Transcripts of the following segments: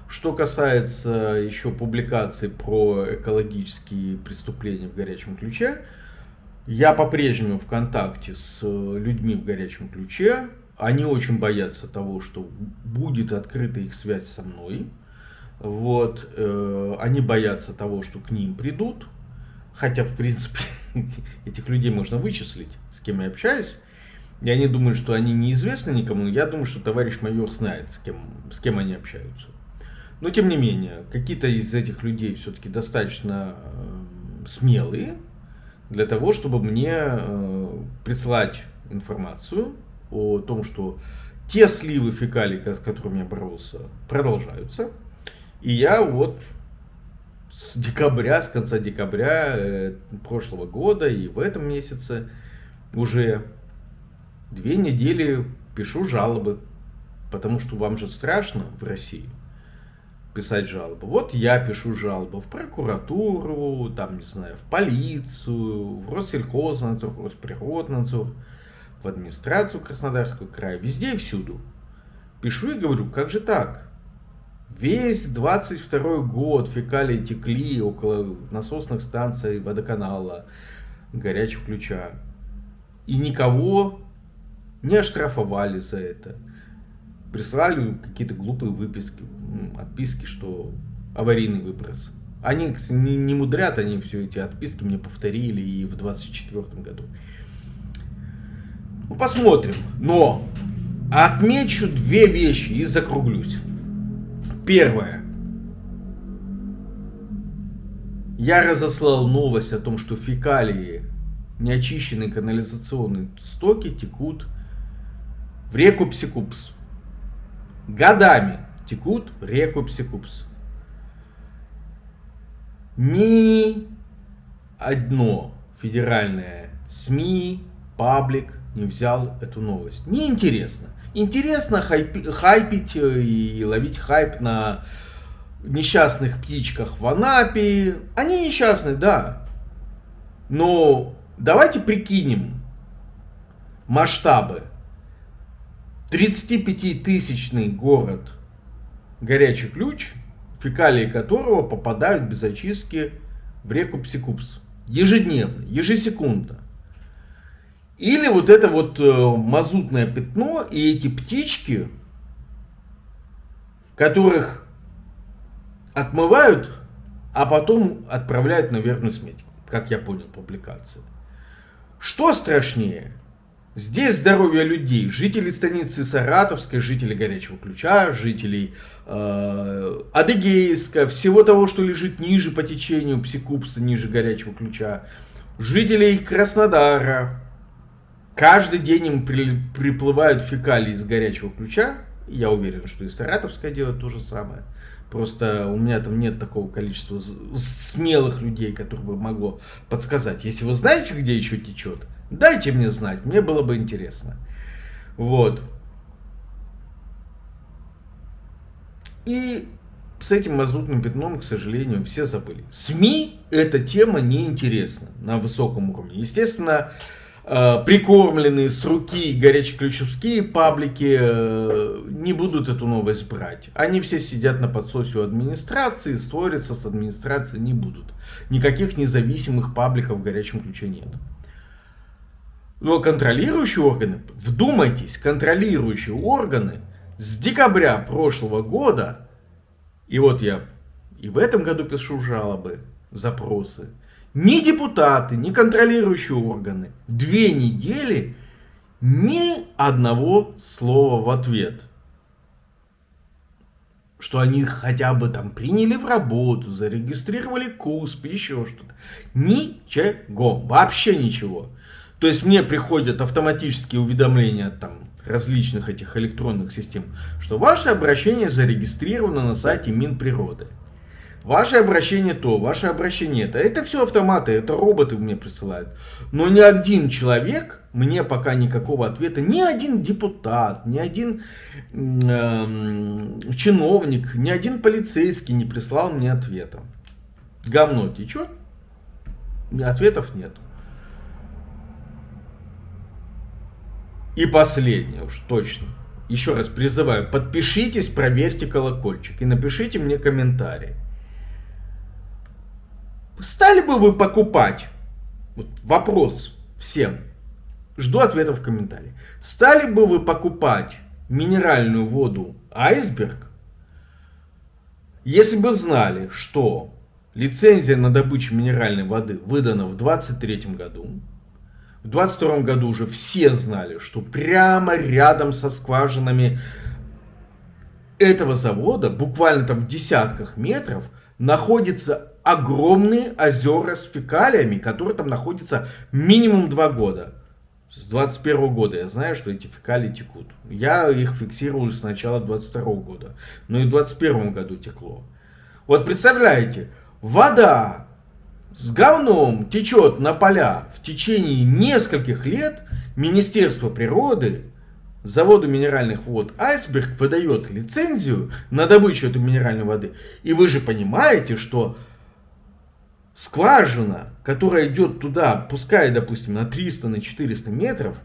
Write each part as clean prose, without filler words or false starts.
Что касается еще публикаций про экологические преступления в горячем ключе, я по-прежнему в контакте с людьми в горячем ключе. Они очень боятся того, что будет открыта их связь со мной. Вот. Они боятся того, что к ним придут. Хотя, в принципе, этих людей можно вычислить, с кем я общаюсь. Я не думаю, что они неизвестны никому. Я думаю, что товарищ майор знает, с кем они общаются. Но, тем не менее, какие-то из этих людей все-таки достаточно смелые для того, чтобы мне присылать информацию о том, что те сливы фекалий, с которыми я боролся, продолжаются. И я вот с конца декабря прошлого года и в этом месяце уже 2 недели пишу жалобы. Потому что вам же страшно в России писать жалобы. Вот я пишу жалобы в прокуратуру, там, не знаю, в полицию, в Россельхознадзор, в Росприроднадзор, в администрацию Краснодарского края, везде и всюду. Пишу и говорю, как же так? Весь 22 год фекалии текли около насосных станций водоканала горячего ключа. И никого не оштрафовали за это. Прислали какие-то глупые выписки, отписки, что аварийный выброс. Они не мудрят, они все эти отписки мне повторили и в 24 году. Ну, посмотрим. Но отмечу 2 вещи и закруглюсь. Первое. Я разослал новость о том, что фекалии, неочищенные канализационные стоки текут в реку Псикупс. Годами текут в реку Псикупс. Ни одно федеральное СМИ, паблик не взял эту новость. Неинтересно. Интересно хайпить и ловить хайп на несчастных птичках в Анапе. Они несчастные, да. Но давайте прикинем масштабы. 35-тысячный город Горячий Ключ, фекалии которого попадают без очистки в реку Псикупс. Ежедневно, ежесекундно. Или вот это вот мазутное пятно и эти птички, которых отмывают, а потом отправляют на верную смерть, как я понял публикации. Что страшнее? Здесь здоровье людей, жителей станицы Саратовской, жителей Горячего Ключа, жителей Адыгейска, всего того, что лежит ниже по течению Псикупса, ниже Горячего Ключа, жителей Краснодара. Каждый день им приплывают фекалии из Горячего Ключа. Я уверен, что и Саратовская делает то же самое. Просто у меня там нет такого количества смелых людей, которые бы могло подсказать. Если вы знаете, где еще течет, дайте мне знать, мне было бы интересно. Вот. И с этим мазутным пятном, к сожалению, все забыли. СМИ эта тема не интересна на высоком уровне. Естественно, прикормленные с руки горячеключевские паблики не будут эту новость брать. Они все сидят на подсосе у администрации, ссориться с администрацией не будут. Никаких независимых пабликов в Горячем Ключе нет. Но контролирующие органы, вдумайтесь, контролирующие органы с декабря прошлого года, и вот я и в этом году пишу жалобы, запросы, ни депутаты, ни контролирующие органы 2 недели ни одного слова в ответ. Что они хотя бы там приняли в работу, зарегистрировали КУСП, еще что-то. Ничего, вообще ничего. То есть мне приходят автоматические уведомления от там различных этих электронных систем, что ваше обращение зарегистрировано на сайте Минприроды. Ваше обращение то, ваше обращение это. Это все автоматы, это роботы мне присылают. Но ни один человек мне пока никакого ответа, ни один депутат, ни один чиновник, ни один полицейский не прислал мне ответа. Говно течет, ответов нет. И последнее уж точно. еще раз призываю, подпишитесь, проверьте колокольчик и напишите мне комментарий. Стали бы вы покупать? Вот вопрос всем. Жду ответов в комментариях. Стали бы вы покупать минеральную воду Айсберг, если бы знали, что лицензия на добычу минеральной воды выдана в 2023 году, в 2022 году уже все знали, что прямо рядом со скважинами этого завода, буквально там в десятках метров, находятся огромные озера с фекалиями, которые там находятся минимум 2 года. С 21 года я знаю, что эти фекалии текут. Я их фиксировал с начала 22 года. Но и в 21 году текло. Вот представляете, вода с говном течет на поля в течение нескольких лет. Министерство природы заводу минеральных вод Айсберг выдает лицензию на добычу этой минеральной воды. И вы же понимаете, что скважина, которая идет туда, пускай, допустим, на 300, на 400 метров,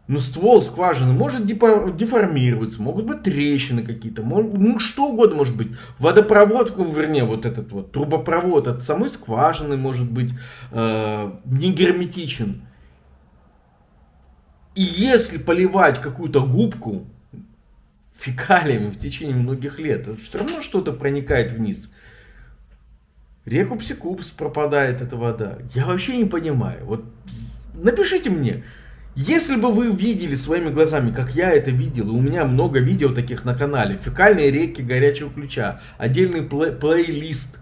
но ствол скважины может деформироваться, могут быть трещины какие-то, ну что угодно может быть. Водопровод, вернее, вот этот вот трубопровод от самой скважины может быть не герметичен. И если поливать какую-то губку фекалиями в течение многих лет, все равно что-то проникает вниз. Реку Псикупс пропадает эта вода. Я вообще не понимаю. Вот напишите мне, если бы вы видели своими глазами, как я это видел, и у меня много видео таких на канале, фекальные реки горячего ключа, отдельный плейлист.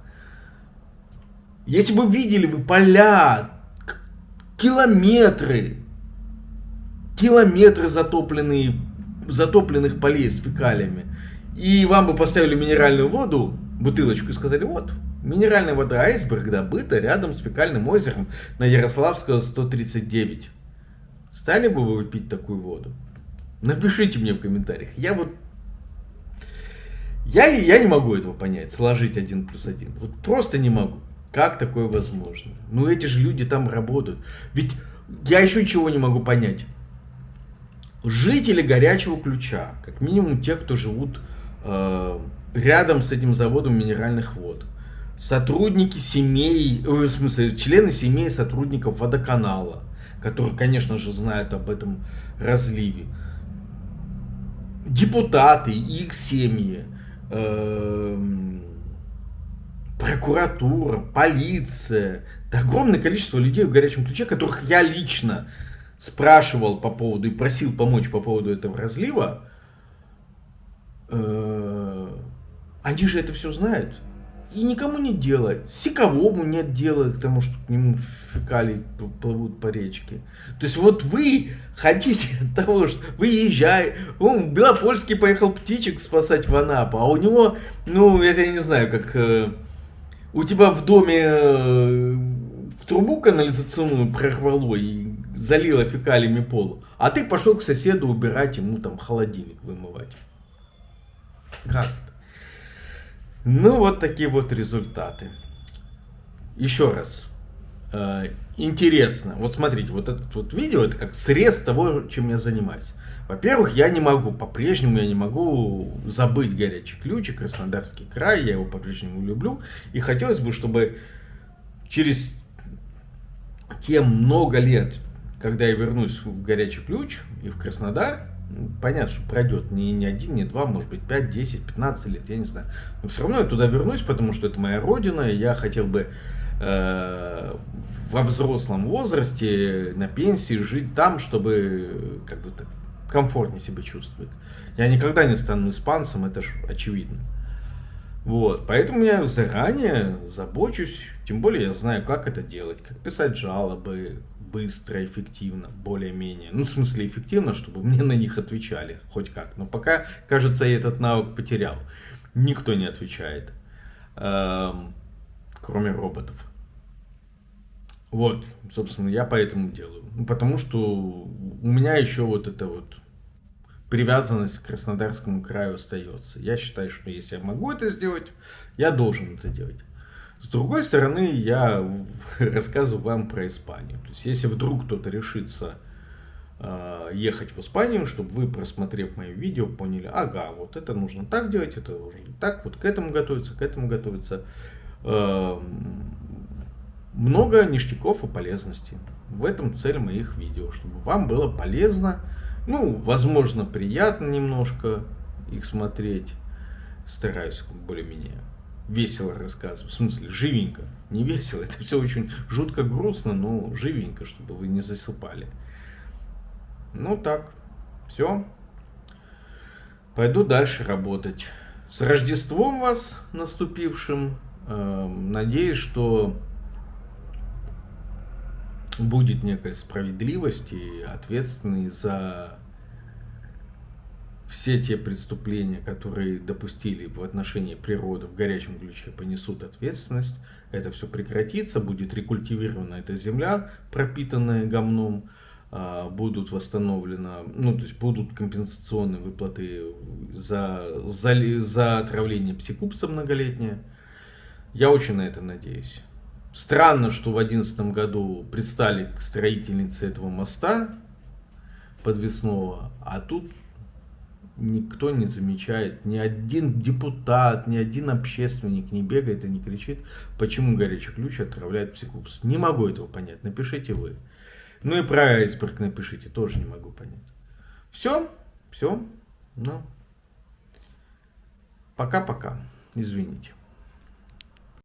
Если бы видели вы поля, километры затопленных полей с фекалиями, и вам бы поставили минеральную воду, бутылочку, и сказали, вот, минеральная вода Айсберг добыта рядом с фекальным озером на Ярославского 139. Стали бы вы пить такую воду? Напишите мне в комментариях. Я не могу этого понять, сложить 1 + 1. Вот просто не могу. Как такое возможно? Ну эти же люди там работают. Ведь я еще чего не могу понять. Жители горячего ключа, как минимум те, кто живут рядом с этим заводом минеральных вод, сотрудники семей, в смысле, члены семей сотрудников водоканала, которые, конечно же, знают об этом разливе, депутаты и их семьи, прокуратура, полиция, да огромное количество людей в горячем ключе, которых я лично спрашивал по поводу и просил помочь по поводу этого разлива, они же это все знают. И никому нет дела. Сиковому нет дела к тому, что к нему фекалии плывут по речке. То есть вот вы хотите от того, что вы езжаете. Белопольский поехал птичек спасать в Анапу, а у него, ну, это я не знаю, как у тебя в доме трубу канализационную прорвало и залило фекалиями пол, а ты пошел к соседу убирать ему там холодильник вымывать. Как? Ну, вот такие вот результаты. Еще раз. Интересно. Вот смотрите, вот это вот видео, это как срез того, чем я занимаюсь. Во-первых, я не могу, по-прежнему я не могу забыть горячий ключ и Краснодарский край. Я его по-прежнему люблю. И хотелось бы, чтобы через те много лет, когда я вернусь в горячий ключ и в Краснодар, понятно, что пройдет не 1, не 2, может быть 5, 10, 15 лет, я не знаю. Но все равно я туда вернусь, потому что это моя родина, и я хотел бы во взрослом возрасте, на пенсии, жить там, чтобы как бы так комфортнее себя чувствовать. Я никогда не стану испанцем, это же очевидно. Вот, поэтому я заранее забочусь, тем более я знаю, как это делать, как писать жалобы быстро, эффективно, более-менее. Ну, в смысле эффективно, чтобы мне на них отвечали, хоть как. Но пока, кажется, я этот навык потерял. Никто не отвечает, кроме роботов. Вот, собственно, я поэтому делаю. Потому что у меня еще вот эта вот привязанность к Краснодарскому краю остается. Я считаю, что если я могу это сделать, я должен это делать. С другой стороны, я рассказываю вам про Испанию. То есть, если вдруг кто-то решится ехать в Испанию, чтобы вы, просмотрев мои видео, поняли, ага, вот это нужно так делать, это нужно так, вот к этому готовиться, к этому готовиться. Много ништяков и полезностей. В этом цель моих видео, чтобы вам было полезно, ну, возможно, приятно немножко их смотреть. Стараюсь более-менее весело рассказывать, в смысле живенько, не весело, это все очень жутко грустно, но живенько, чтобы вы не засыпали. Ну так, все, пойду дальше работать. С Рождеством вас наступившим, надеюсь, что будет некая справедливость и ответственность за все те преступления, которые допустили в отношении природы в горячем ключе, понесут ответственность. Это все прекратится, будет рекультивирована эта земля, пропитанная говном, будут восстановлены, ну, то есть будут компенсационные выплаты за отравление псикупса многолетнее. Я очень на это надеюсь. Странно, что в 2011 году предстали к строительнице этого моста подвесного, а тут никто не замечает, ни один депутат, ни один общественник не бегает и не кричит, почему горячий ключ отравляет псикупс. Не могу этого понять, напишите вы. Ну и про айсберг напишите, тоже не могу понять. Все, ну, пока-пока, извините.